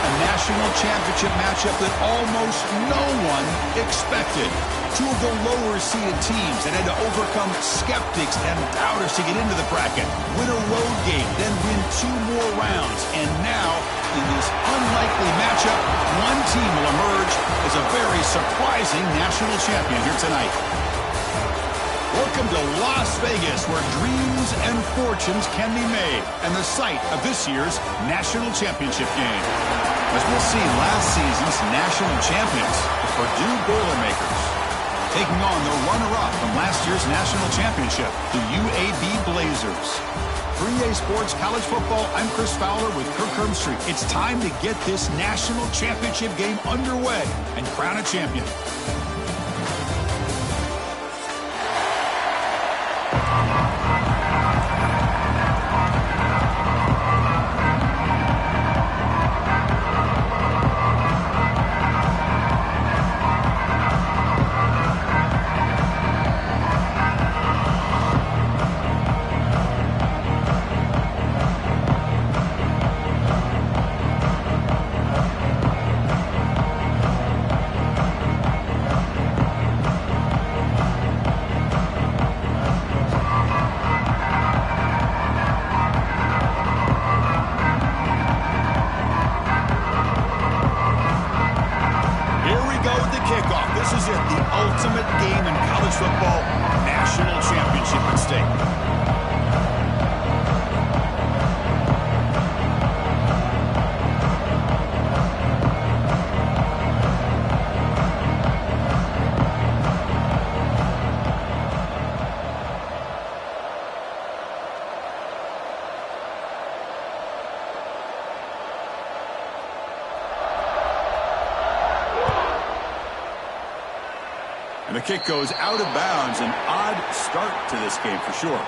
a national championship matchup that almost no one expected. Two of the lower-seeded teams that had to overcome skeptics and doubters to get into the bracket, win a road game, then win 2 more rounds. And now, in this unlikely matchup, one team will emerge as a very surprising national champion here tonight. Welcome to Las Vegas, where dreams and fortunes can be made, and the site of this year's national championship game. As we'll see, last season's national champions, the Purdue Boilermakers, taking on the runner-up from last year's national championship, the UAB Blazers. 3A Sports College Football, I'm Chris Fowler with Kirk Herbstreit. It's time to get this national championship game underway and crown a champion. This is it, the ultimate game in college football, national championship at stake. And the kick goes out of bounds. An odd start to this game for sure.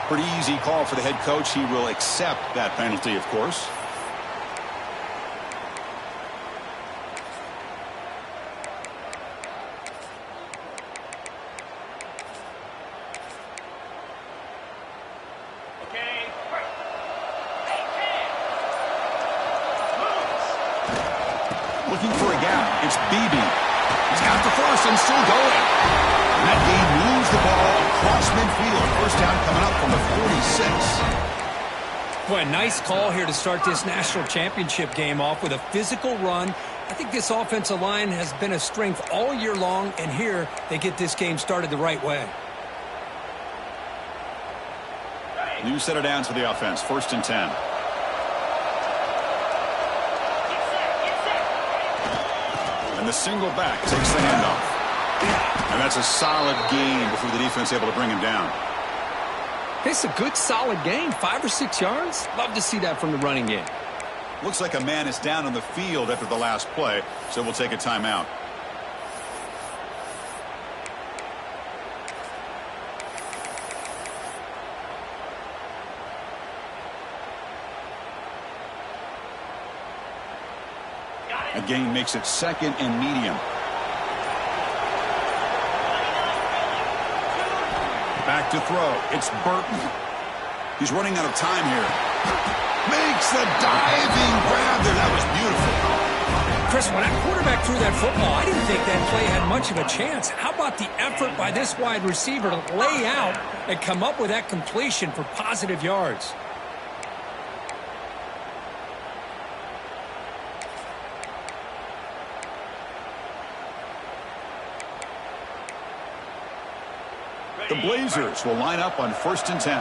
Pretty easy call for the head coach. He will accept that penalty, of course. Looking for a gap. It's Beebe. He's got the first and still going. And that game moves the ball across midfield. First down coming up from the 46. Boy, a nice call here to start this national championship game off with a physical run. I think this offensive line has been a strength all year long, and here they get this game started the right way. New set of downs for the offense. First and 10. And the single back takes the handoff. And that's a solid gain before the defense able to bring him down. It's a good, solid gain. 5 or 6 yards. Love to see that from the running game. Looks like a man is down on the field after the last play, so we'll take a timeout. A gain makes it second and medium. Back to throw. It's Burton. He's running out of time here. Makes the diving grab there. That was beautiful. Chris, when that quarterback threw that football, I didn't think that play had much of a chance. How about the effort by this wide receiver to lay out and come up with that completion for positive yards? The Blazers will line up on first and 10.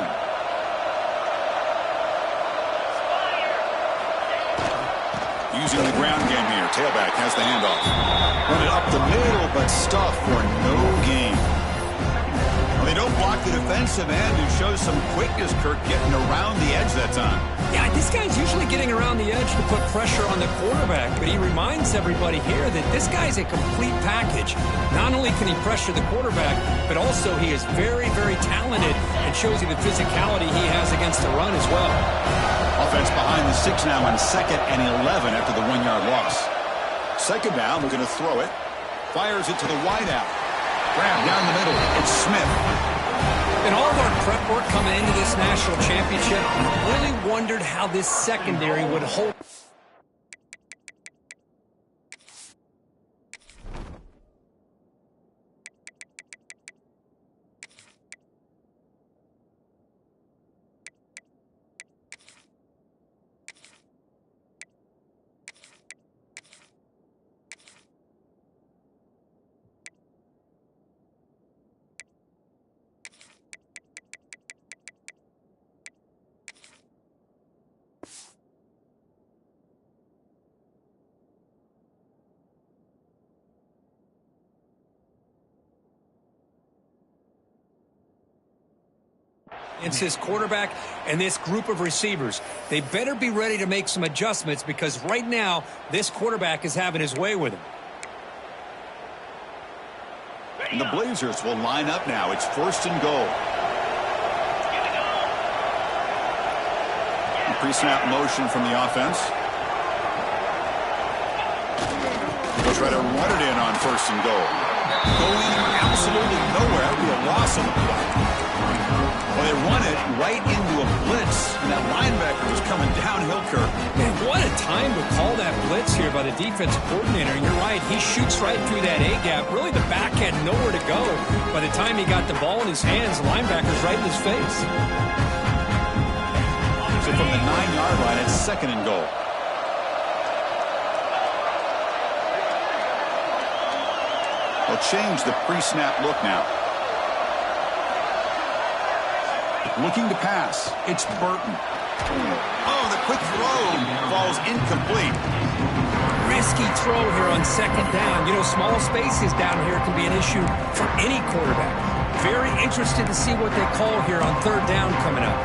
Using the ground game here. Tailback has the handoff. Run it up the middle, but stuffed for no gain. Well, they don't block the defensive end, who shows some quickness, Kirk, getting around the edge that time. Yeah, this guy's usually getting around the edge to put pressure on the quarterback, but he reminds everybody here that this guy's a complete package. Not only can he pressure the quarterback, but also he is very, very talented and shows you the physicality he has against the run as well. Offense behind the 6 now on 2nd and 11 after the 1-yard loss. Second down, we're going to throw it. Fires it to the wideout. Grab down the middle. It's Smith. In all of our prep work coming into this national championship, really wondered how this secondary would hold. It's this quarterback and this group of receivers. They better be ready to make some adjustments because right now, this quarterback is having his way with him. And the Blazers will line up now. It's 1st and goal. Pre-snap motion from the offense. They'll try to run it in on 1st and goal. Going absolutely nowhere. That would be a loss on the play. Well, they run it right into a blitz, and that linebacker was coming downhill, Kirk. Man, what a time to call that blitz here by the defensive coordinator. And you're right, he shoots right through that A-gap. Really, the back had nowhere to go. By the time he got the ball in his hands, the linebacker's right in his face. So from the 9-yard line, it's 2nd and goal. They'll change the pre-snap look now. Looking to pass. It's Burton. Oh, the quick throw falls incomplete. Risky throw here on 2nd down. You know, small spaces down here can be an issue for any quarterback. Very interested to see what they call here on 3rd down coming up.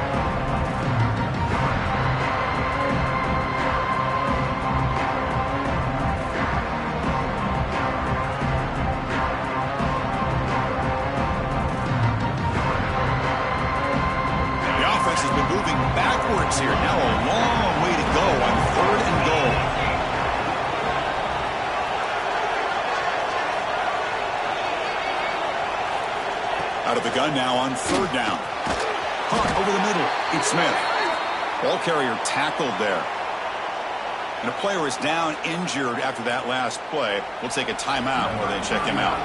Here. Now a long way to go on 3rd and goal. Out of the gun now on 3rd down. Caught over the middle. It's Smith. Ball carrier tackled there. And a player is down injured after that last play. We'll take a timeout while they check him out.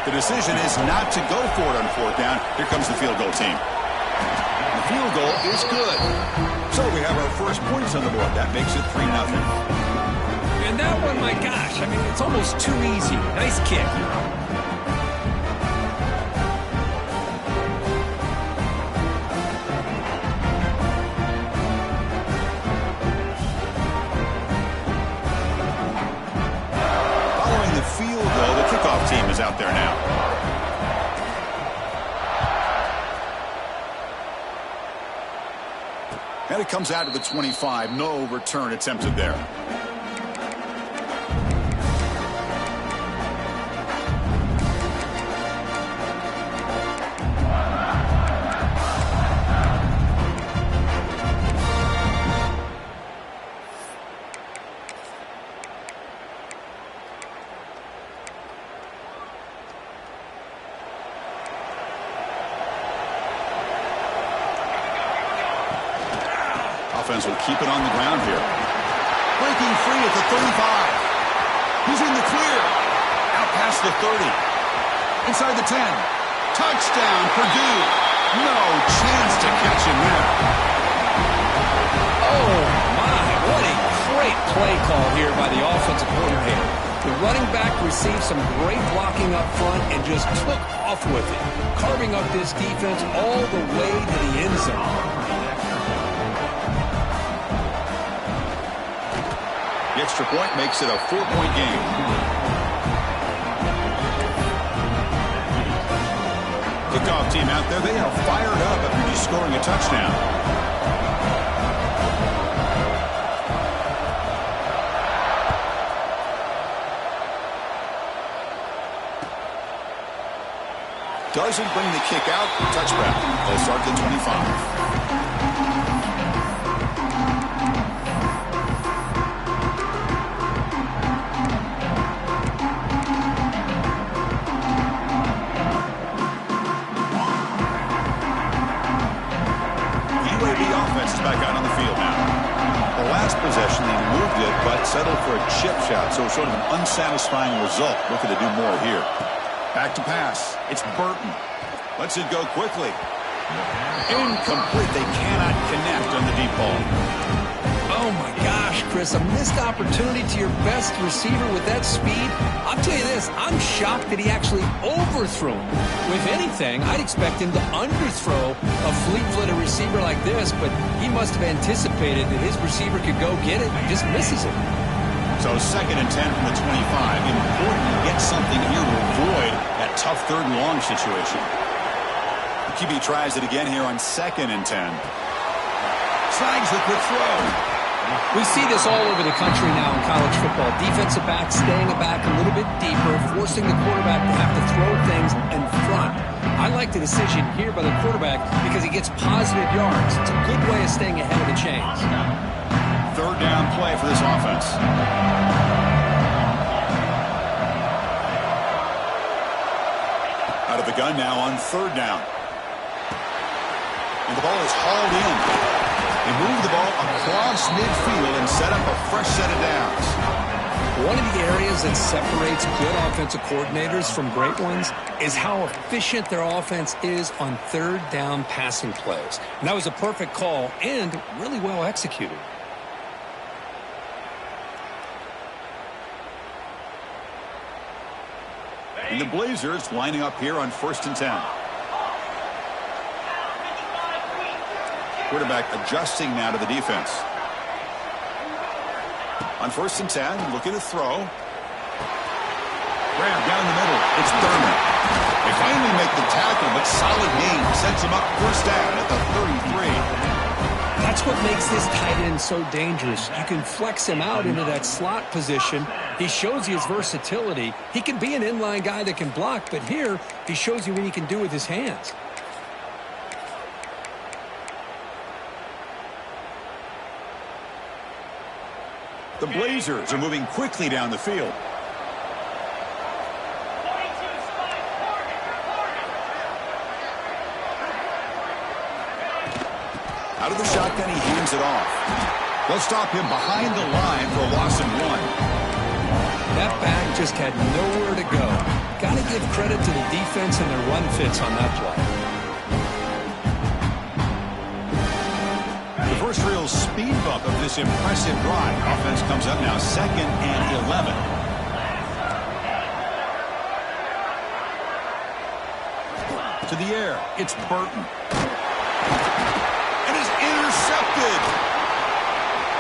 The decision is not to go for it on 4th down. Here comes the field goal team. The field goal is good. So we have our first points on the board. That makes it 3-0. And that one, my gosh, I mean, it's almost too easy. Nice kick. Following the field goal, the kickoff team is out there now. And it comes out to the 25. No return attempted there. Offense will keep it on the ground here. Breaking free at the 35. He's in the clear. Out past the 30. Inside the 10. Touchdown, Purdue. No chance to catch him there. Oh, my. What a great play call here by the offensive coordinator. The running back received some great blocking up front and just took off with it, carving up this defense all the way to the end zone. The extra point makes it a 4-point game. Kickoff team out there, they are fired up after just scoring a touchdown. Doesn't bring the kick out. Touchback. They'll start the 25. Back out on the field now. The last possession, they moved it, but settled for a chip shot, so sort of an unsatisfying result. Looking to do more here. Back to pass. It's Burton. Lets it go quickly. Incomplete. They cannot connect on the deep ball. Oh, my gosh, Chris. A missed opportunity to your best receiver with that speed. I'll tell you this. I'm shocked that he actually overthrew him. With anything, I'd expect him to underthrow a fleet-footed receiver like this, but he must have anticipated that his receiver could go get it and just misses it. So 2nd and 10 from the 25. Important to get something here to avoid that tough 3rd and long situation. QB tries it again here on 2nd and 10. Snags the quick throw. We see this all over the country now in college football. Defensive backs staying back a little bit deeper, forcing the quarterback to have to throw things in front. I like the decision here by the quarterback because he gets positive yards. It's a good way of staying ahead of the chains. 3rd down play for this offense. Out of the gun now on 3rd down. And the ball is hauled in. They move the ball across midfield and set up a fresh set of downs. One of the areas that separates good offensive coordinators from great ones is how efficient their offense is on 3rd down passing plays. And that was a perfect call and really well executed. And the Blazers lining up here on 1st and 10. Quarterback adjusting now to the defense. On 1st and 10, looking to throw. Grab down the middle. It's Thurman. They finally make the tackle, but solid gain sets him up 1st down at the 33. That's what makes this tight end so dangerous. You can flex him out into that slot position. He shows you his versatility. He can be an inline guy that can block, but here he shows you what he can do with his hands. The Blazers are moving quickly down the field. Out of the shotgun, he hands it off. They'll stop him behind the line for a loss of 1. That back just had nowhere to go. Got to give credit to the defense and their run fits on that play. The first real speed bump of this impressive drive. Offense comes up now 2nd and 11. To the air, it's Burton. Intercepted.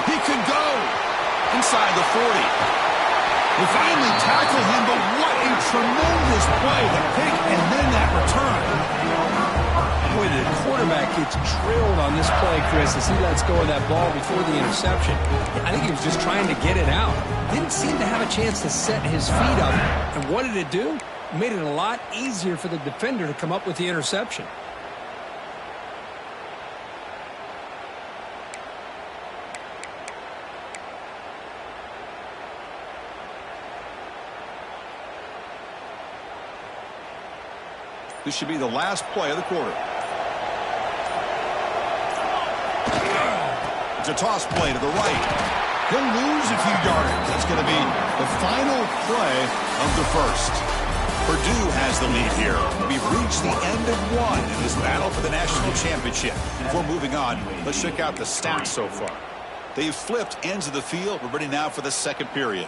He can go inside the 40. We finally tackle him, but what a tremendous play. The pick and then that return. Boy, the quarterback gets drilled on this play, Chris, as he lets go of that ball before the interception. I think he was just trying to get it out. Didn't seem to have a chance to set his feet up. And what did it do? It made it a lot easier for the defender to come up with the interception. This should be the last play of the quarter. It's a toss play to the right. He'll lose a few yards. That's going to be the final play of the first. Purdue has the lead here. We've reached the end of 1 in this battle for the national championship. Before moving on, let's check out the stats so far. They've flipped ends of the field. We're ready now for the 2nd period.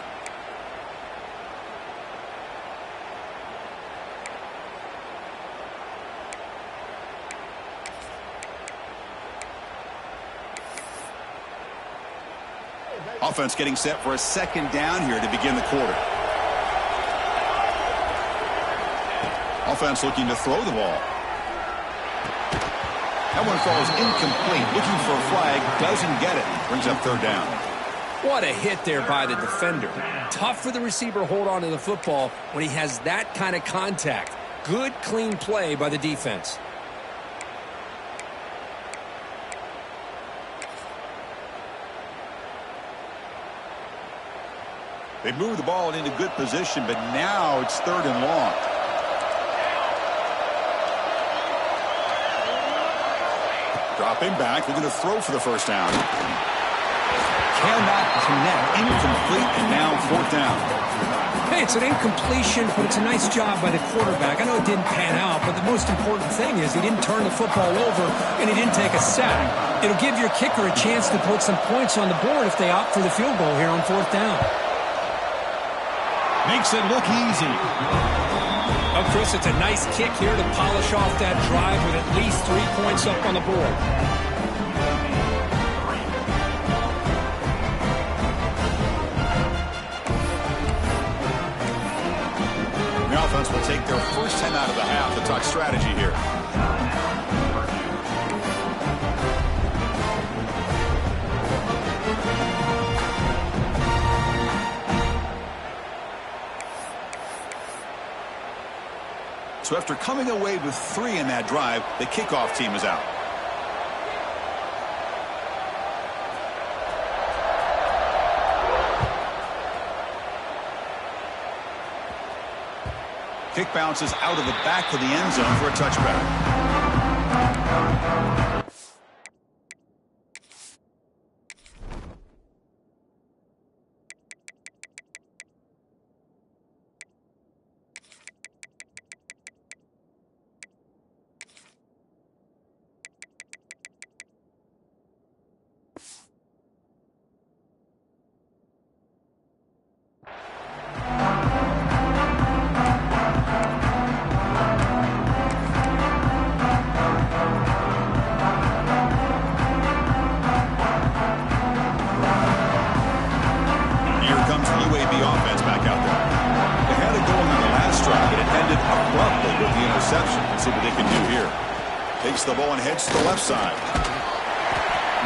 Offense getting set for a 2nd down here to begin the quarter. Offense looking to throw the ball. That one falls incomplete. Looking for a flag. Doesn't get it. Brings up 3rd down. What a hit there by the defender. Tough for the receiver to hold on to the football when he has that kind of contact. Good, clean play by the defense. They move the ball into good position, but now it's 3rd and long. Dropping back, looking to throw for the 1st down. Cannot connect, incomplete, and now 4th down. Hey, it's an incompletion, but it's a nice job by the quarterback. I know it didn't pan out, but the most important thing is he didn't turn the football over and he didn't take a sack. It'll give your kicker a chance to put some points on the board if they opt for the field goal here on 4th down. Makes it look easy. Oh, Chris, it's a nice kick here to polish off that drive with at least 3 points up on the board. The offense will take their first time out of the half to talk strategy here. So after coming away with 3 in that drive, the kickoff team is out. Kick bounces out of the back of the end zone for a touchback. Let's see what they can do here. Takes the ball and heads to the left side.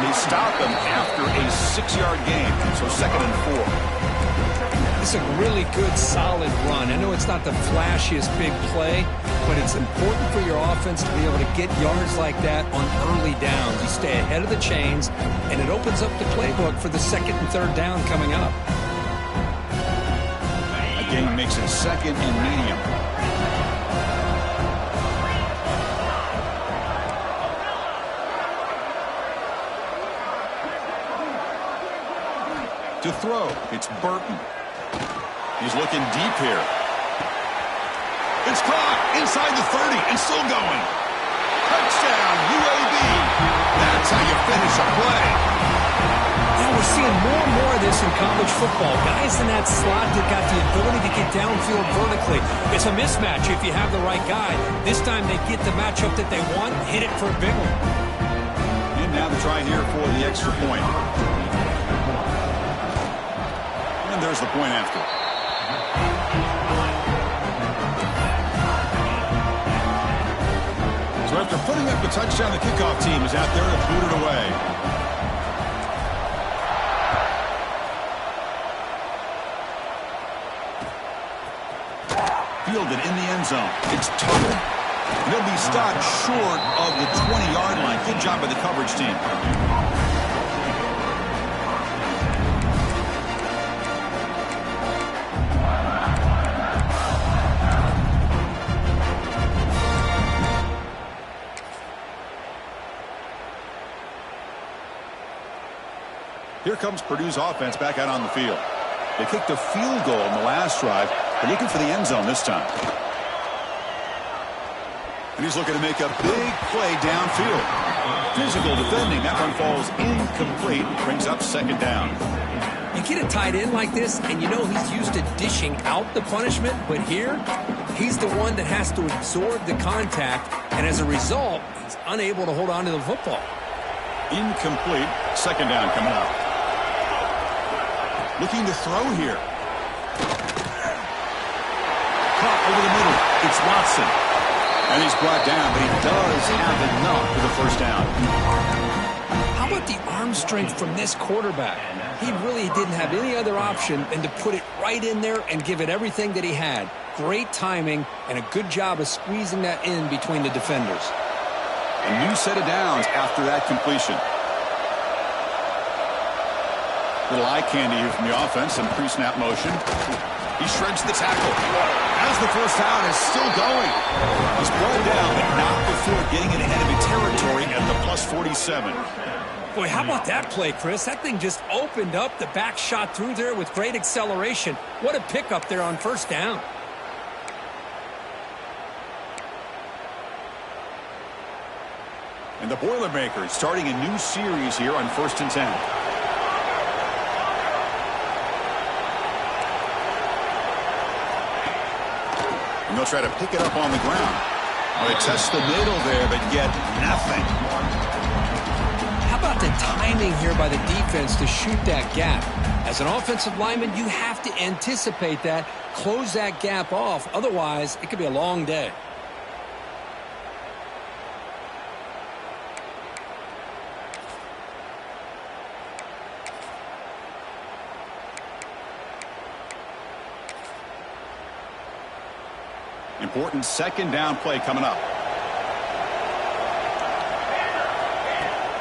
They stop him after a 6-yard gain, so 2nd and 4. It's a really good, solid run. I know it's not the flashiest big play, but it's important for your offense to be able to get yards like that on early downs. You stay ahead of the chains, and it opens up the playbook for the 2nd and 3rd down coming up. A gain makes it 2nd and medium. To throw, it's Burton. He's looking deep here. It's caught inside the 30 and still going. Touchdown, UAB. That's how you finish a play. Now we're seeing more and more of this in college football. Guys in that slot that got the ability to get downfield vertically. It's a mismatch if you have the right guy. This time they get the matchup that they want, hit it for a big one. And now the try here for the extra point. And there's the point after. So after putting up a touchdown, the kickoff team is out there to boot it away. Fielded in the end zone. It's total. He'll be stopped short of the 20-yard line. Good job by the coverage team. Here comes Purdue's offense back out on the field. They kicked a field goal in the last drive. They're looking for the end zone this time. And he's looking to make a big play downfield. Physical defending. That one falls incomplete. Brings up 2nd down. You get a tight end like this, and you know he's used to dishing out the punishment. But here, he's the one that has to absorb the contact. And as a result, he's unable to hold on to the football. Incomplete. 2nd down coming up. Looking to throw here. Caught over the middle. It's Watson. And he's brought down, but he does have enough for the 1st down. How about the arm strength from this quarterback? He really didn't have any other option than to put it right in there and give it everything that he had. Great timing and a good job of squeezing that in between the defenders. A new set of downs after that completion. Little eye candy here from the offense, some pre-snap motion. He shreds the tackle. As the 1st down is still going. He's brought down, but not before getting it ahead of territory at the plus 47. Boy, how about that play, Chris? That thing just opened up. The back shot through there with great acceleration. What a pickup there on 1st down. And the Boilermakers starting a new series here on 1st and 10. And they'll try to pick it up on the ground. Well, they test the middle there, but get nothing. How about the timing here by the defense to shoot that gap? As an offensive lineman, you have to anticipate that, close that gap off. Otherwise, it could be a long day. Important second down play coming up.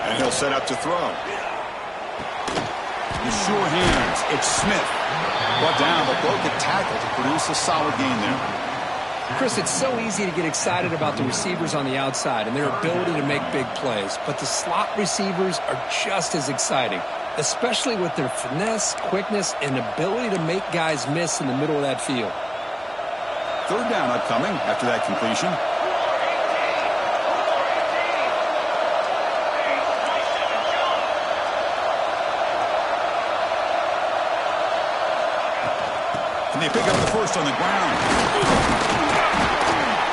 And he'll set up to throw. The sure hands. It's Smith. Brought down, but broke a tackle to produce a solid gain there. Chris, it's so easy to get excited about the receivers on the outside and their ability to make big plays. But the slot receivers are just as exciting, especially with their finesse, quickness, and ability to make guys miss in the middle of that field. Third down upcoming after that completion. And they pick up the first on the ground.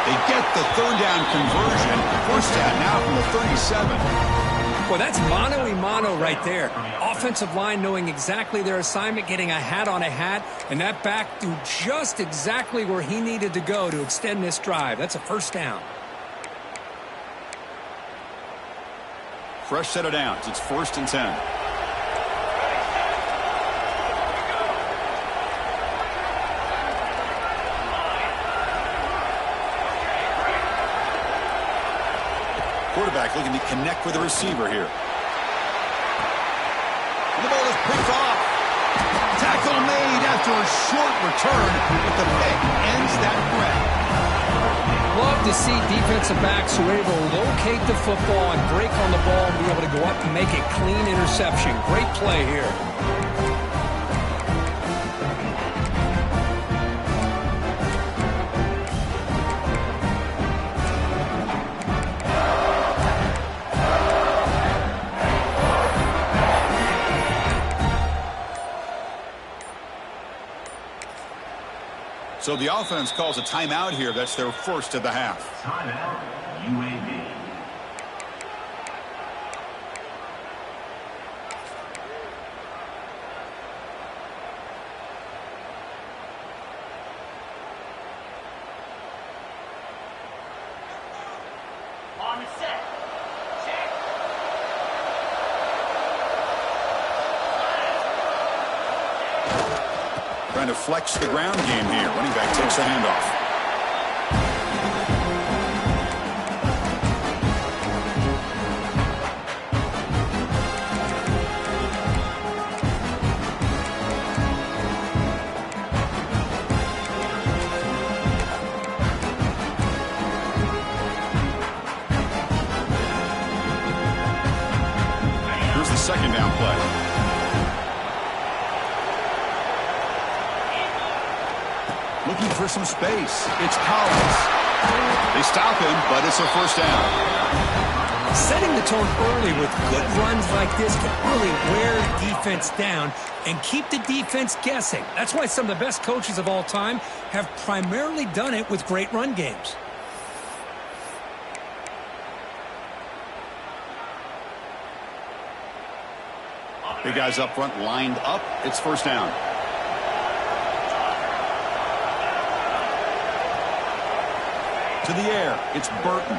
They get the third down conversion. First down now from the 37. Well, that's mano-a-mano right there. Offensive line knowing exactly their assignment, getting a hat on a hat, and that back threw just exactly where he needed to go to extend this drive. That's a first down. Fresh set of downs. It's 1st and 10. Quarterback looking to connect with the receiver here. And the ball is picked off. Tackle made after a short return, but the pick ends that threat. Love to see defensive backs who are able to locate the football and break on the ball and be able to go up and make a clean interception. Great play here. So the offense calls a timeout here. That's their first of the half. Timeout, UAB. On the set. Check. Trying to flex the ground game here. Running back takes the handoff. Here's the second down play. Looking for some space. It's Collins. They stop him, but it's a first down. Setting the tone early with good runs like this can really wear defense down and keep the defense guessing. That's why some of the best coaches of all time have primarily done it with great run games. Big guys up front lined up. It's first down. To the air, it's Burton.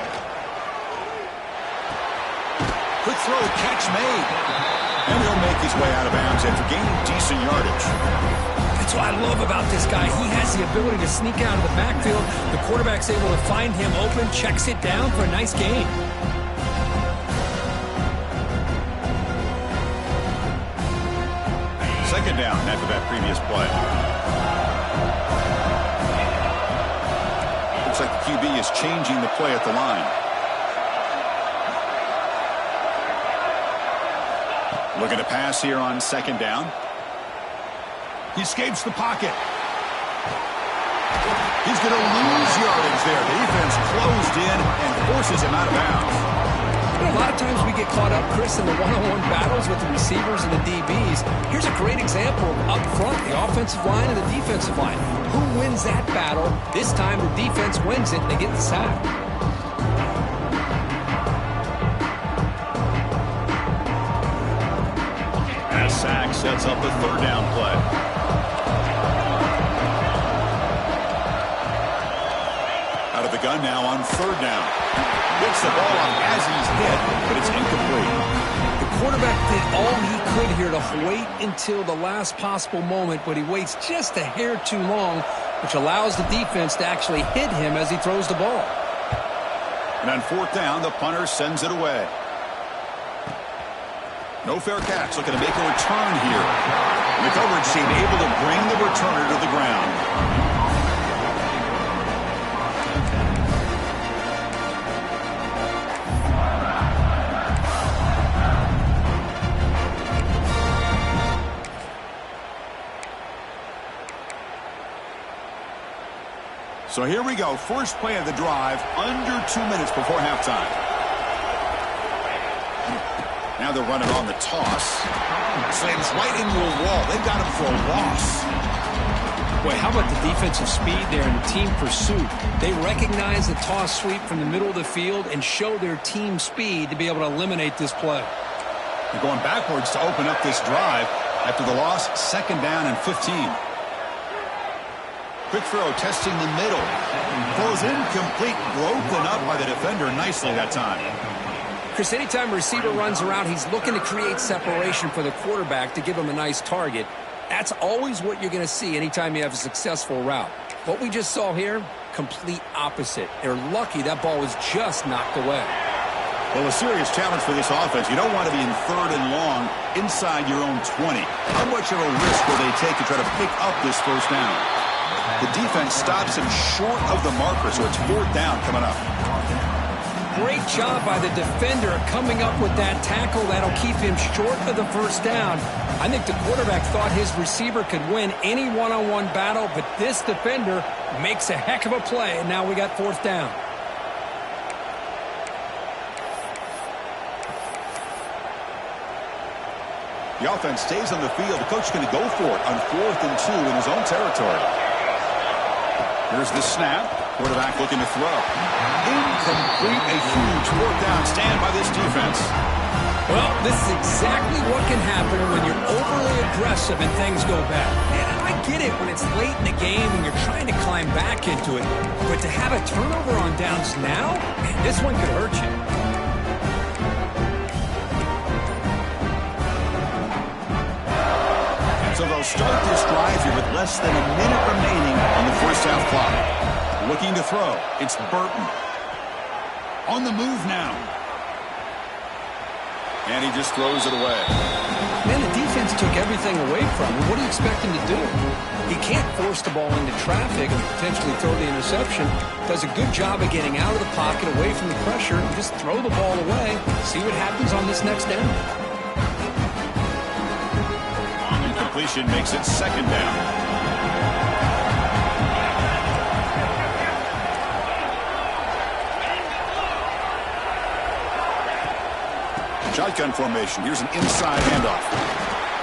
Quick throw, catch made. And he'll make his way out of bounds after gaining decent yardage. That's what I love about this guy. He has the ability to sneak out of the backfield. The quarterback's able to find him open, checks it down for a nice gain. Second down after that previous play. Looks like the QB is changing the play at the line. Looking to pass here on second down. He escapes the pocket. He's going to lose yardage there. The defense closed in and forces him out of bounds. You know, a lot of times we get caught up, Chris, in the one-on-one battles with the receivers and the DBs. Here's a great example of up front, the offensive line and the defensive line. Who wins that battle? This time the defense wins it and they get the sack. That sack sets up the third down play. Out of the gun now on third down. Gets the ball off as he's hit, but it's incomplete. The quarterback did all he could here to wait until the last possible moment, but he waits just a hair too long, which allows the defense to actually hit him as he throws the ball. And on fourth down, the punter sends it away. No fair catch, looking to make a return here. And the coverage team able to bring the returner to the ground. So here we go, first play of the drive, under 2 minutes before halftime. Now they're running on the toss. Slams right into a wall. They got him for a loss. Boy, how about the defensive speed there and the team pursuit? They recognize the toss sweep from the middle of the field and show their team speed to be able to eliminate this play. They're going backwards to open up this drive after the loss, second down and 15. Quick throw, testing the middle. Throws incomplete, broken up by the defender nicely that time. Chris, anytime a receiver runs around, he's looking to create separation for the quarterback to give him a nice target. That's always what you're going to see anytime you have a successful route. What we just saw here, complete opposite. They're lucky that ball was just knocked away. Well, a serious challenge for this offense. You don't want to be in third and long inside your own 20. How much of a risk will they take to try to pick up this first down? The defense stops him short of the marker, so it's fourth down coming up. Great job by the defender coming up with that tackle. That'll keep him short of the first down. I think the quarterback thought his receiver could win any one-on-one battle, but this defender makes a heck of a play, and now we got fourth down. The offense stays on the field. The coach is going to go for it on 4th and 2 in his own territory. Here's the snap. Quarterback looking to throw. Incomplete. A huge fourth down stand by this defense. Well, this is exactly what can happen when you're overly aggressive and things go bad. And I get it when it's late in the game and you're trying to climb back into it. But to have a turnover on downs now, man, this one could hurt you. So they'll start this drive here with less than a minute remaining on the first half clock. Looking to throw. It's Burton. On the move now. And he just throws it away. Man, the defense took everything away from him. What do you expect him to do? He can't force the ball into traffic and potentially throw the interception. Does a good job of getting out of the pocket, away from the pressure, and just throw the ball away. See what happens on this next down. Completion makes it second down. Shotgun formation. Here's an inside handoff.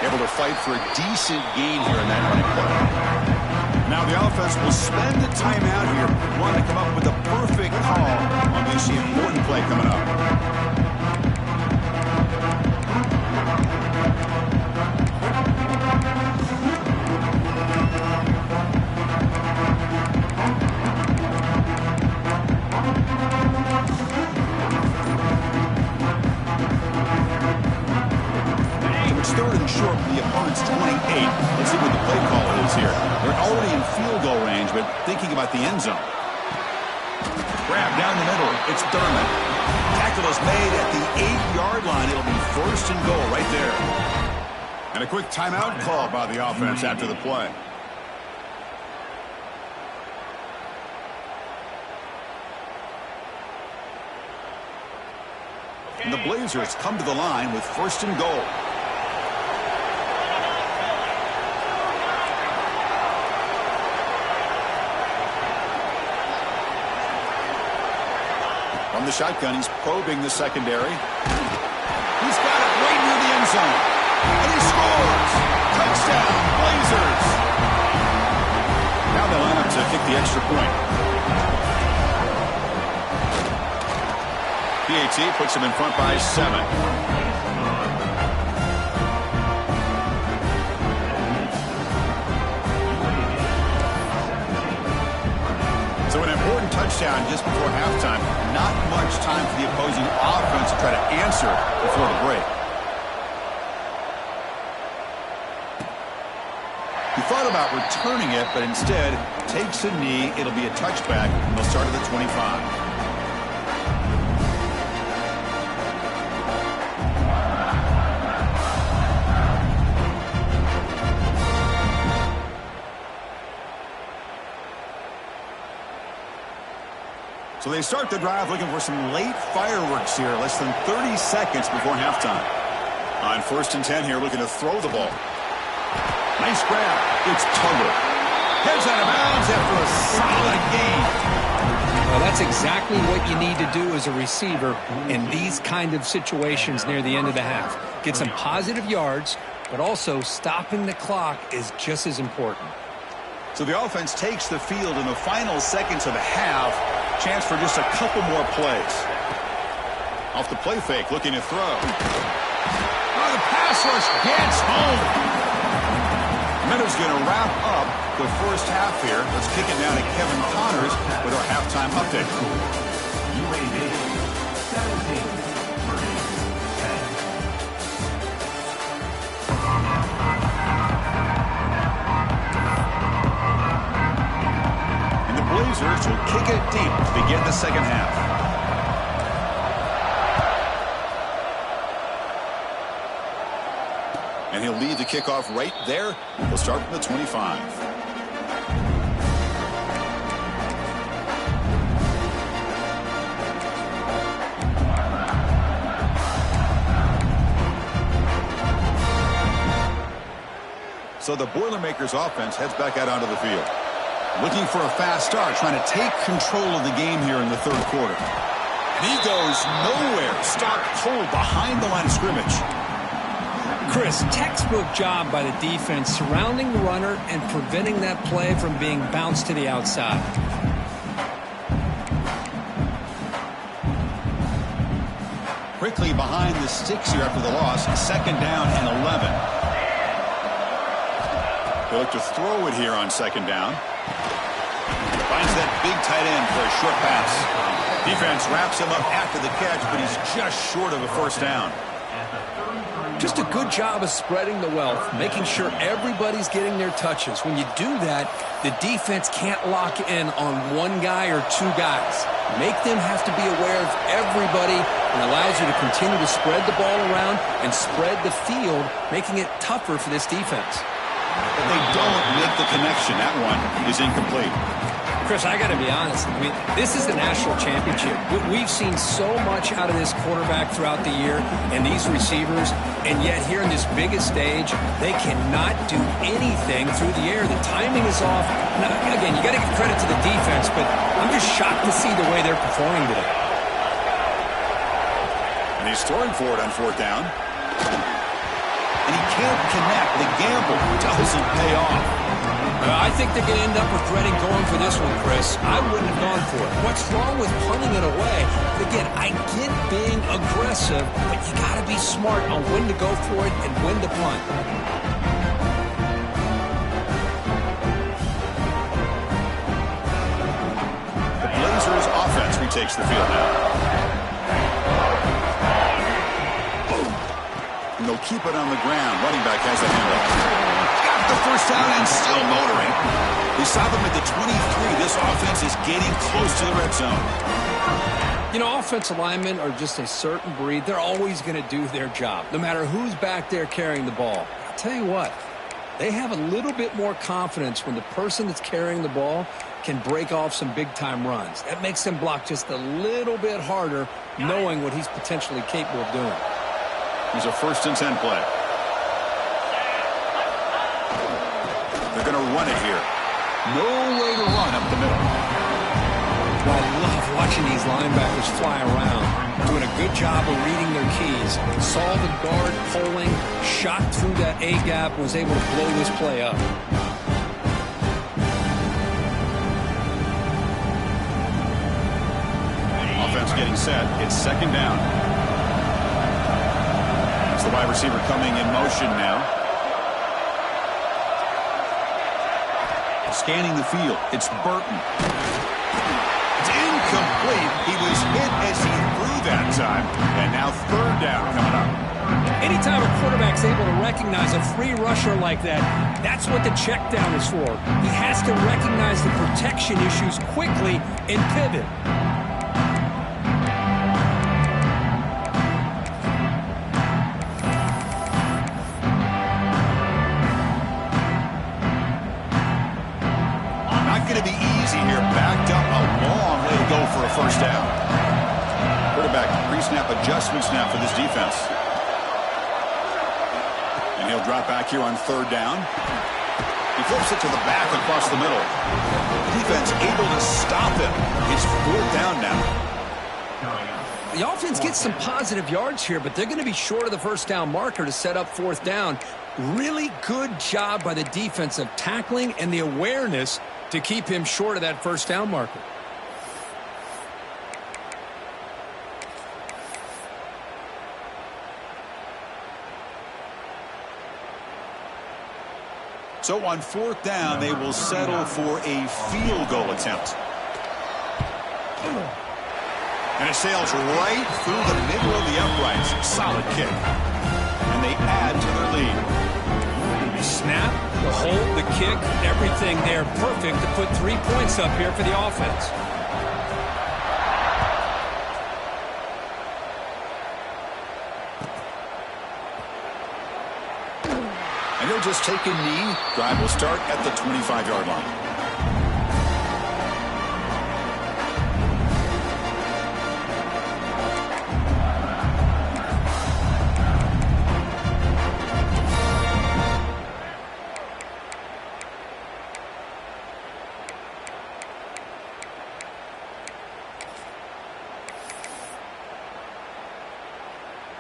Able to fight for a decent gain here in that running play. Now the offense will spend the timeout here. Want to come up with a perfect call on this important play coming up. Short from the opponent's 28. Let's see what the play call is here. They're already in field goal range, but thinking about the end zone. Grab down the middle. It's Thurman. Tackle is made at the 8-yard line. It'll be first and goal right there. And a quick timeout call by the offense after the play. And the Blazers come to the line with first and goal. From the shotgun, he's probing the secondary. He's got it right near the end zone. And he scores! Touchdown, Blazers! Now they line up to kick the extra point. PAT puts him in front by 7. So an important touchdown just before halftime. Not much time for the opposing offense to try to answer before the break. thought about returning it, but instead takes a knee. It'll be a touchback. They'll start at the 25. So they start the drive looking for some late fireworks here, less than 30 seconds before halftime. On 1st and 10 here, looking to throw the ball. Nice grab. It's Tugger. Heads out of bounds after a solid gain. Well, that's exactly what you need to do as a receiver in these kind of situations near the end of the half. Get some positive yards, but also stopping the clock is just as important. So the offense takes the field in the final seconds of the half. Chance for just a couple more plays. Off the play fake, looking to throw. Oh, the pass rush gets home. Meadows going to wrap up the first half here. Let's kick it down to Kevin Connors with our halftime update. UAB 17, Purdue 10. And the Blazers will kick it deep to begin the second half. And he'll lead the kickoff right there. We'll start from the 25. So the Boilermakers offense heads back out onto the field. Looking for a fast start, trying to take control of the game here in the third quarter. And he goes nowhere. Stock cold behind the line of scrimmage. Chris, textbook job by the defense surrounding the runner and preventing that play from being bounced to the outside. Quickly behind the sticks here after the loss. 2nd down and 11. They look to throw it here on 2nd down. Finds that big tight end for a short pass. Defense wraps him up after the catch, but he's just short of a 1st down. Just a good job of spreading the wealth, making sure everybody's getting their touches. When you do that, the defense can't lock in on one guy or two guys. Make them have to be aware of everybody and allows you to continue to spread the ball around and spread the field, making it tougher for this defense. But they don't make the connection. That one is incomplete. Chris, I got to be honest. I mean, this is the national championship. We've seen so much out of this quarterback throughout the year and these receivers, and yet here in this biggest stage, they cannot do anything through the air. The timing is off. Now, again, you got to give credit to the defense, but I'm just shocked to see the way they're performing today. And he's throwing for it on 4th down. And he can't connect. The gamble doesn't pay off. I think they're going to end up regretting going for this one, Chris. I wouldn't have gone for it. What's wrong with punting it away? Again, I get being aggressive, but you got to be smart on when to go for it and when to punt. The Blazers offense retakes the field now. And they'll keep it on the ground. Running back has the handoff. The 1st down and still motoring. They stop him at the 23. This offense is getting close to the red zone. You know, offensive linemen are just a certain breed. They're always going to do their job, no matter who's back there carrying the ball. I'll tell you what, they have a little bit more confidence when the person that's carrying the ball can break off some big-time runs. That makes them block just a little bit harder, knowing what he's potentially capable of doing. Here's a 1st and 10 play. They're going to run it here. No way to run up the middle. Well, I love watching these linebackers fly around, doing a good job of reading their keys. Saw the guard pulling, shot through that A-gap, was able to blow this play up. Offense getting set. It's 2nd down. It's the wide receiver coming in motion now. Scanning the field. It's Burton. It's incomplete. He was hit as he threw that time. And now 3rd down coming up. Anytime a quarterback's able to recognize a free rusher like that, that's what the check down is for. He has to recognize the protection issues quickly and pivot. Not going to be easy here. Backed up a long way to go for a first down. Quarterback pre-snap adjustments now for this defense. And he'll drop back here on third down. He flips it to the back across the middle. Defense able to stop him. It's fourth down now. The offense gets some positive yards here, but they're going to be short of the first down marker to set up fourth down. Really good job by the defense of tackling and the awareness to keep him short of that first down marker. So on fourth down, they will settle for a field goal attempt. And it sails right through the middle of the uprights. Solid kick. And they add to their lead. The snap, the hold, the kick, everything there perfect to put 3 points up here for the offense. And he'll just take a knee. Drive will start at the 25-yard line.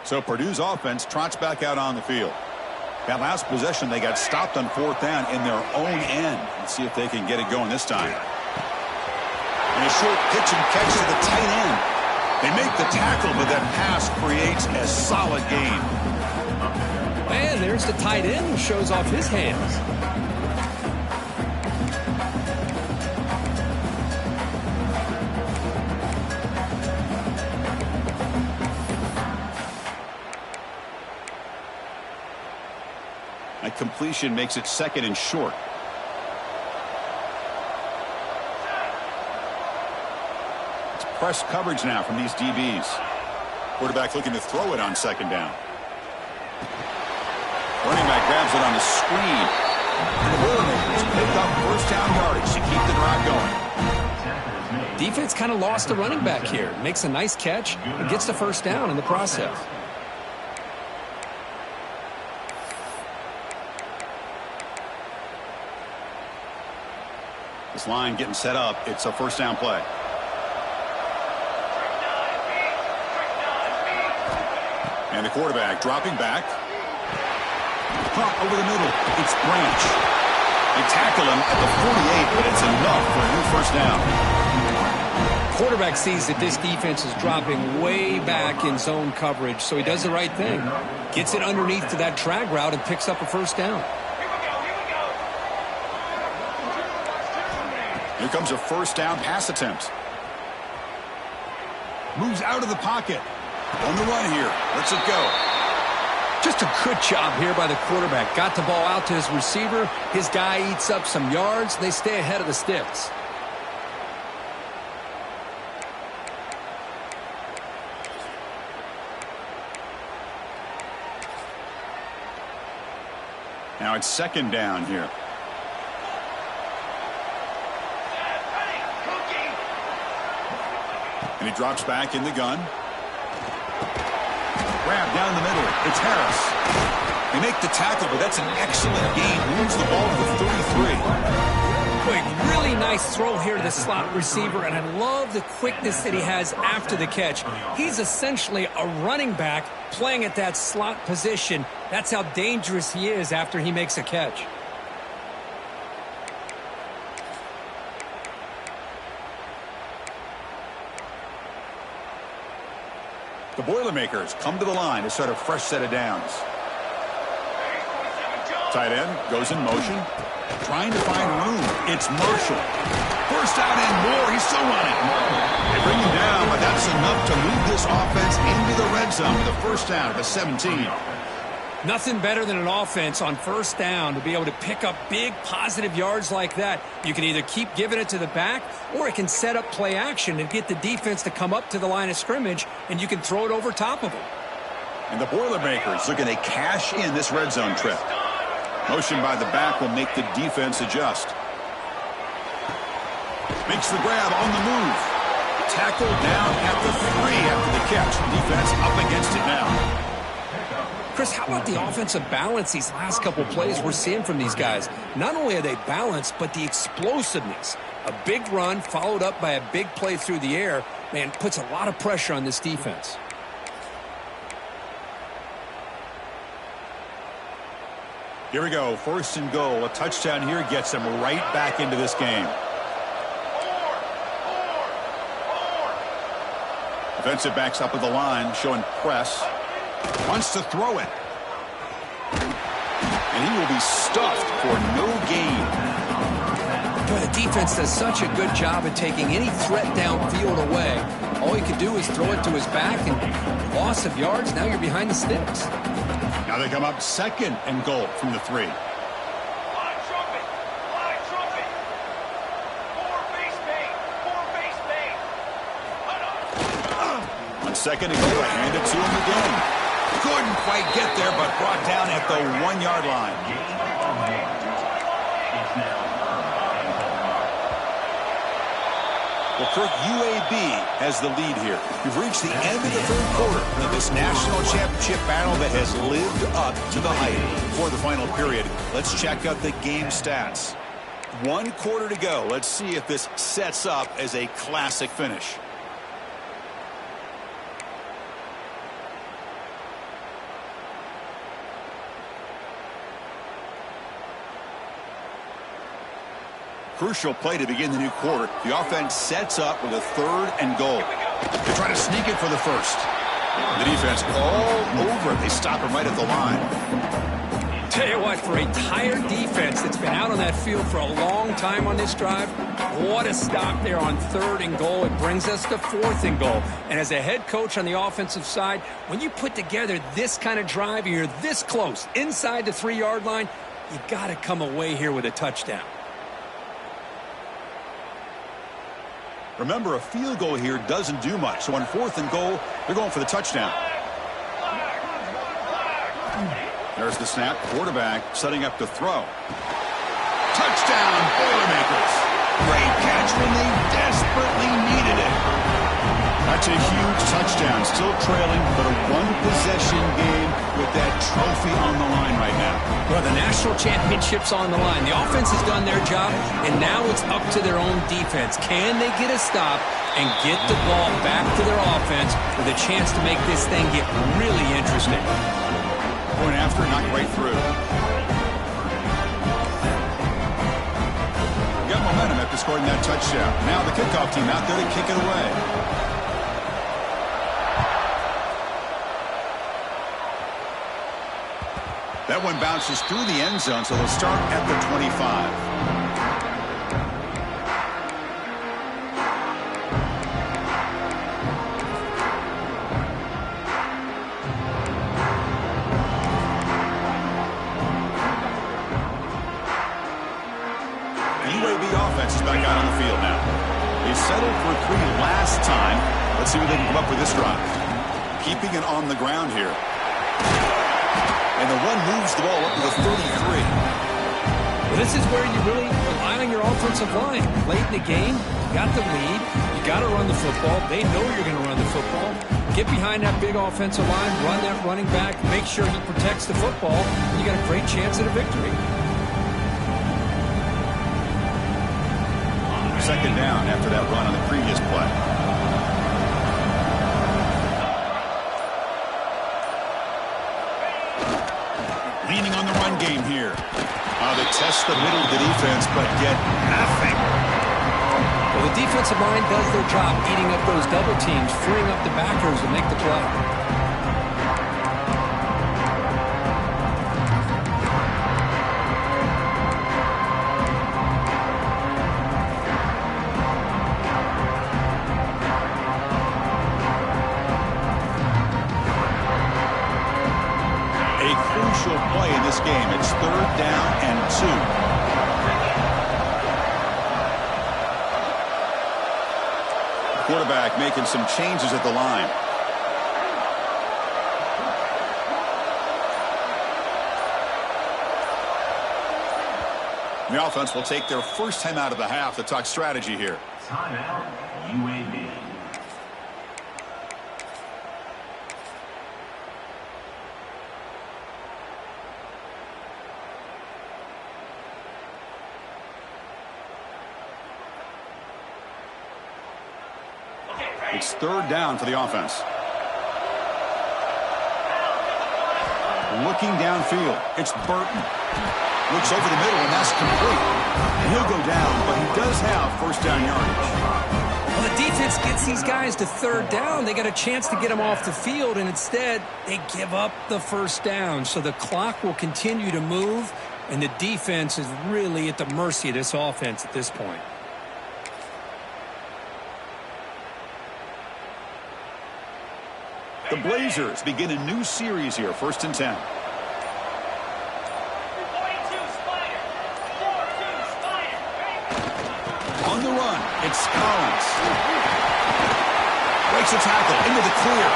So Purdue's offense trots back out on the field. That last possession, they got stopped on fourth down in their own end. Let's see if they can get it going this time. And a short pitch and catch to the tight end. They make the tackle, but that pass creates a solid gain. And there's the tight end who shows off his hands. That completion makes it second and short. It's press coverage now from these DBs. Quarterback looking to throw it on second down. Running back grabs it on the screen. And the Boilermakers pick up first down yardage to keep the drive going. Defense kind of lost the running back here. Makes a nice catch and gets the first down in the process. This line getting set up. It's a first down play. And the quarterback dropping back. Pop over the middle. It's Branch. They tackle him at the 48, but it's enough for a new first down. Quarterback sees that this defense is dropping way back in zone coverage, so he does the right thing. Gets it underneath to that drag route and picks up a first down. Here comes a first down pass attempt. Moves out of the pocket. On the run here. Lets it go. Just a good job here by the quarterback. Got the ball out to his receiver. His guy eats up some yards. They stay ahead of the sticks. Now it's second down here. And he drops back in the gun. Grab down the middle. It's Harris. They make the tackle, but that's an excellent gain. Moves the ball to the 33. Quick, really nice throw here to the slot receiver, and I love the quickness that he has after the catch. He's essentially a running back playing at that slot position. That's how dangerous he is after he makes a catch. The Boilermakers come to the line to start a fresh set of downs. Tight end goes in motion. Trying to find room. It's Marshall. First out and more. He's still running. They bring him down, but that's enough to move this offense into the red zone with a first down at the 17. Nothing better than an offense on first down to be able to pick up big positive yards like that. You can either keep giving it to the back, or it can set up play action and get the defense to come up to the line of scrimmage, and you can throw it over top of them. And the Boilermakers looking to cash in this red zone trip. Motion by the back will make the defense adjust. Makes the grab on the move. Tackle down at the 3 after the catch. Defense up against it now. Chris, how about the offensive balance these last couple plays we're seeing from these guys? Not only are they balanced, but the explosiveness. A big run followed up by a big play through the air, man, puts a lot of pressure on this defense. Here we go. First and goal. A touchdown here gets them right back into this game. Defensive backs up at the line, showing press. Wants to throw it. And he will be stuffed for no gain. Boy, the defense does such a good job at taking any threat downfield away. All he could do is throw it to his back, and loss of yards, now you're behind the sticks. Now they come up second and goal from the 3. Line trumpet. Line trumpet. 4 base main. 4 base main. On second and goal, hand it to him again. Couldn't quite get there, but brought down at the 1-yard line. Well, Kirk, UAB has the lead here. We've reached the end of the third quarter of this national championship battle that has lived up to the hype. For the final period, let's check out the game stats. 1 quarter to go. Let's see if this sets up as a classic finish. Crucial play to begin the new quarter. The offense sets up with a 3rd and goal. They try to sneak it for the first. The defense all over it. They stop him right at the line. Tell you what, for a tired defense that's been out on that field for a long time on this drive, what a stop there on 3rd and goal. It brings us to 4th and goal. And as a head coach on the offensive side, when you put together this kind of drive and you're this close inside the 3-yard line, you got to come away here with a touchdown. Remember, a field goal here doesn't do much. So on 4th and goal, they're going for the touchdown. There's the snap. Quarterback setting up to throw. Touchdown, Boilermakers. Great catch when they desperately needed it. That's a huge touchdown. Still trailing, but a 1-possession game with that trophy on the line right now. Well, the national championship's on the line. The offense has done their job, and now it's up to their own defense. Can they get a stop and get the ball back to their offense with a chance to make this thing get really interesting? Going after, not right through. Got momentum after scoring that touchdown. Now the kickoff team out there to kick it away. That one bounces through the end zone, so they'll start at the 25. The UAB offense is back out on the field now. They settled for 3 last time. Let's see what they can come up with this drive. Keeping it on the ground here. And the run moves the ball up to the 33. Well, this is where you really rely on your offensive line. Late in the game, you got the lead. You got to run the football. They know you're going to run the football. Get behind that big offensive line, run that running back, make sure he protects the football, and you got a great chance at a victory. Second down after that run on the previous play. Leaning on the run game here. They test the middle of the defense, but get nothing. Well, the defensive line does their job eating up those double teams, freeing up the backers to make the play. crucial play in this game. It's 3rd down and 2. Quarterback making some changes at the line. The offense will take their first time out of the half to talk strategy here. Timeout, UAB. It's 3rd down for the offense. Looking downfield, it's Burton. Looks over the middle, and that's complete. And he'll go down, but he does have first down yardage. Well, the defense gets these guys to 3rd down. They got a chance to get them off the field, and instead they give up the first down. So the clock will continue to move, and the defense is really at the mercy of this offense at this point. The Blazers begin a new series here, 1st and 10. On the run, it's Collins. Breaks a tackle into the clear.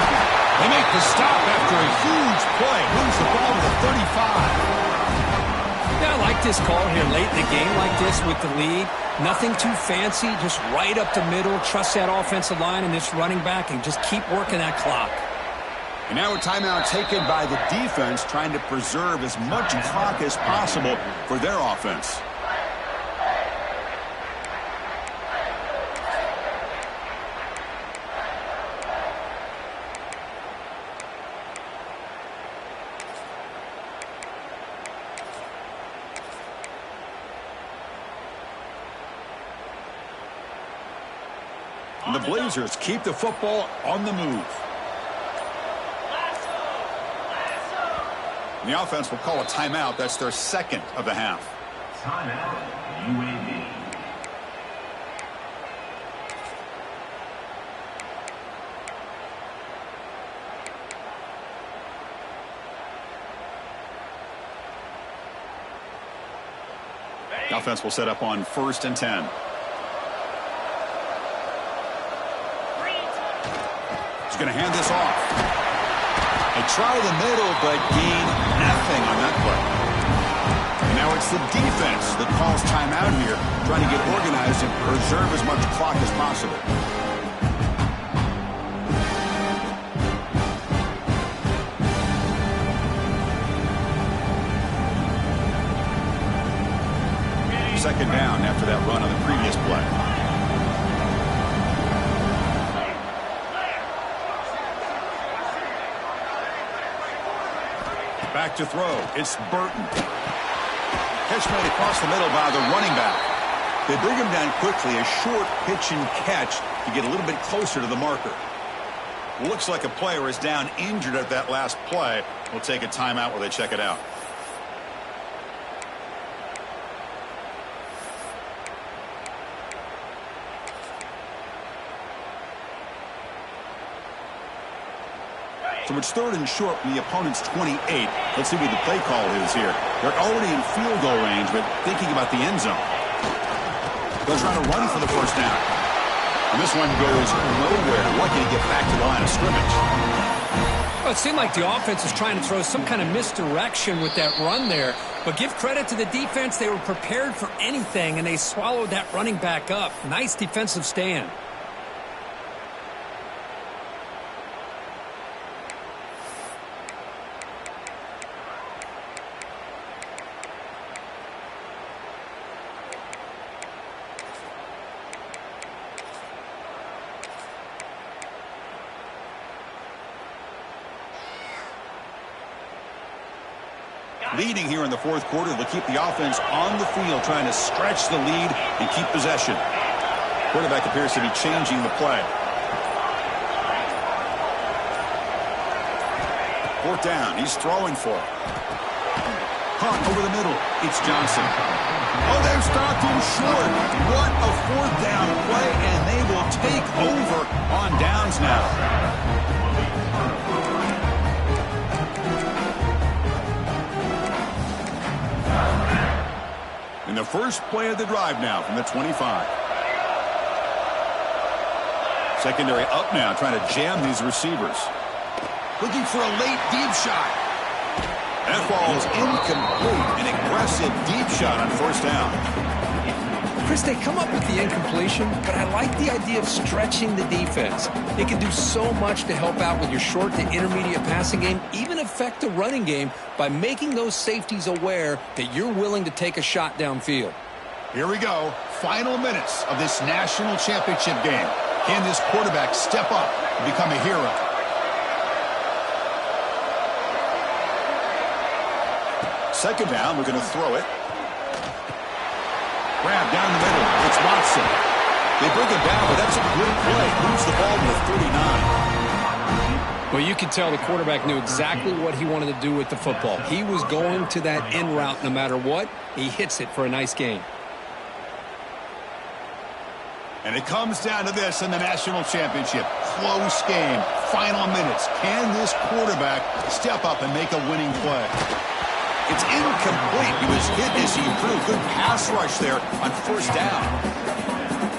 They make the stop after a huge play. Moves the ball to the 35. Yeah, I like this call here late in the game like this with the lead. Nothing too fancy, just right up the middle. Trust that offensive line and this running back and just keep working that clock. And now a timeout taken by the defense, trying to preserve as much clock as possible for their offense. And the Blazers keep the football on the move. And the offense will call a timeout. That's their 2nd of the half. Timeout, UAB. The offense will set up on 1st and 10. He's going to hand this off. They try the middle, but gain nothing on that play. And now it's the defense that calls timeout here, trying to get organized and preserve as much clock as possible. Second down after that run on the previous play. Back to throw. It's Burton. Catch made across the middle by the running back. They bring him down quickly, a short pitch and catch to get a little bit closer to the marker. Looks like a player is down injured at that last play. We'll take a timeout while they check it out. So it's 3rd and short from the opponent's 28. Let's see what the play call is here. They're already in field goal range, but thinking about the end zone. They'll try to run for the first down. And this one goes nowhere. Lucky to get back to the line of scrimmage. Well, it seemed like the offense was trying to throw some kind of misdirection with that run there. But give credit to the defense. They were prepared for anything, and they swallowed that running back up. Nice defensive stand. Leading here in the 4th quarter, they'll keep the offense on the field, trying to stretch the lead and keep possession. Quarterback appears to be changing the play. 4th down, he's throwing for it. Hunt over the middle, it's Johnson. Oh, they've stopped him short. What a 4th down play, and they will take over on downs now. In the first play of the drive now from the 25. Secondary up now, trying to jam these receivers. Looking for a late deep shot. That ball's incomplete. An aggressive deep shot on first down. Chris, they come up with the incompletion, but I like the idea of stretching the defense. It can do so much to help out with your short to intermediate passing game, even affect the running game by making those safeties aware that you're willing to take a shot downfield. Here we go. Final minutes of this national championship game. Can this quarterback step up and become a hero? Second down, we're going to throw it. Grab down the middle. It's Watson. They bring him down, but that's a good play. Moves the ball to the 39. Well, you could tell the quarterback knew exactly what he wanted to do with the football. He was going to that in route no matter what. He hits it for a nice gain. And it comes down to this in the national championship. Close game. Final minutes. Can this quarterback step up and make a winning play? It's incomplete. He was hit as he improved. Good pass rush there on first down.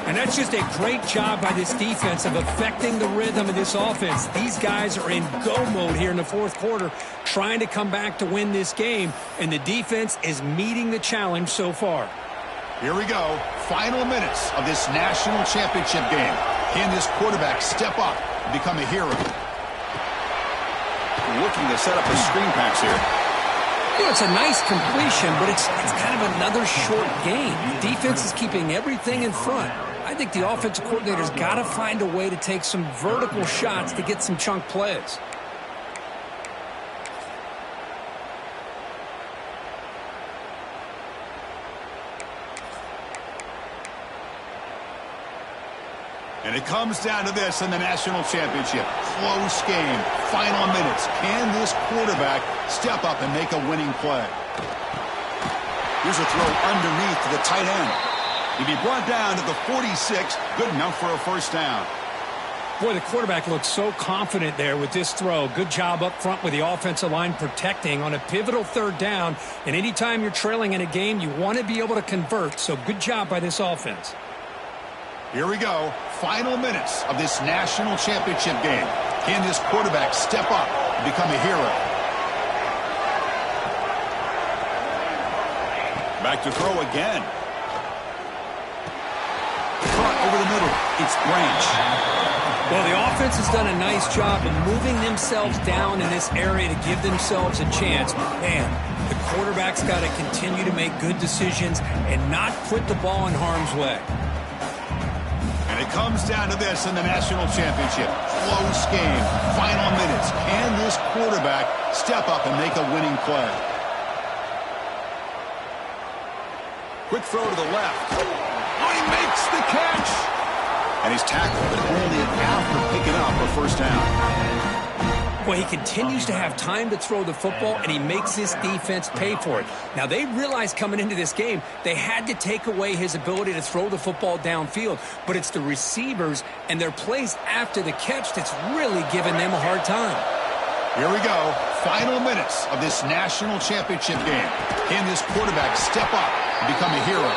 And that's just a great job by this defense of affecting the rhythm of this offense. These guys are in go mode here in the fourth quarter, trying to come back to win this game, and the defense is meeting the challenge so far. Here we go. Final minutes of this national championship game. Can this quarterback step up and become a hero? Looking to set up a screen pass here. You know, it's a nice completion, but it's kind of another short game. The defense is keeping everything in front. I think the offensive coordinator's got to find a way to take some vertical shots to get some chunk plays. And it comes down to this in the national championship. Close game. Final minutes. Can this quarterback step up and make a winning play? Here's a throw underneath to the tight end. He'll be brought down to the 46. Good enough for a first down. Boy, the quarterback looks so confident there with this throw. Good job up front with the offensive line protecting on a pivotal third down. And anytime you're trailing in a game, you want to be able to convert. So good job by this offense. Here we go. Final minutes of this national championship game. Can this quarterback step up and become a hero? Back to throw again. Caught over the middle. It's Branch. Well, the offense has done a nice job of moving themselves down in this area to give themselves a chance. Man, the quarterback's got to continue to make good decisions and not put the ball in harm's way. And it comes down to this in the national championship. Close game. Final minutes. Can this quarterback step up and make a winning play? Quick throw to the left. Oh, he makes the catch. And he's tackled, but only after picking up a first down. Well, he continues to have time to throw the football, and he makes this defense pay for it. Now, they realized coming into this game they had to take away his ability to throw the football downfield, but it's the receivers and their plays after the catch that's really giving them a hard time. Here we go. Final minutes of this national championship game. Can this quarterback step up and become a hero?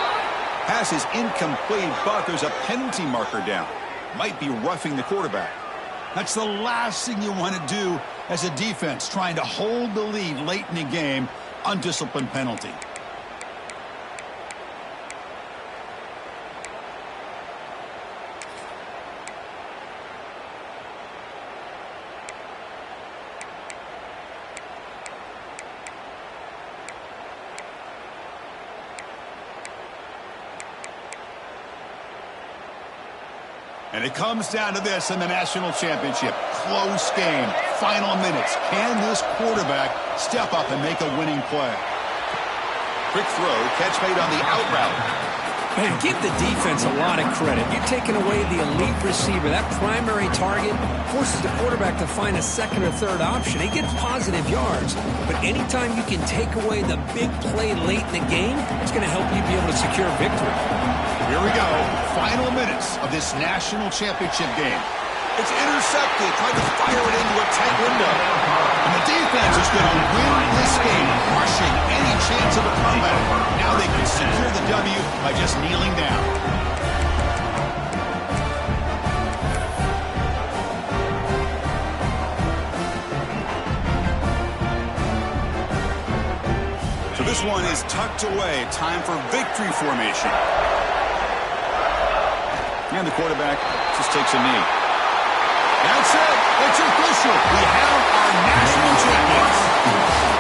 Pass is incomplete, but there's a penalty marker down. Might be roughing the quarterback. That's the last thing you want to do as a defense, trying to hold the lead late in the game. Undisciplined penalty. And it comes down to this in the national championship. Close game. Final minutes. Can this quarterback step up and make a winning play? Quick throw. Catch made on the out route. Man, give the defense a lot of credit. You're taking away the elite receiver. That primary target forces the quarterback to find a second or third option. He gets positive yards. But anytime you can take away the big play late in the game, it's going to help you be able to secure victory. Here we go. Final minutes of this national championship game. It's intercepted. Trying to fire it into a tight window. And the defense is going to win this game, crushing any chance of a comeback. Now they can secure the This one is tucked away. Time for victory formation. And the quarterback just takes a knee. That's it. It's official. We have our national champions.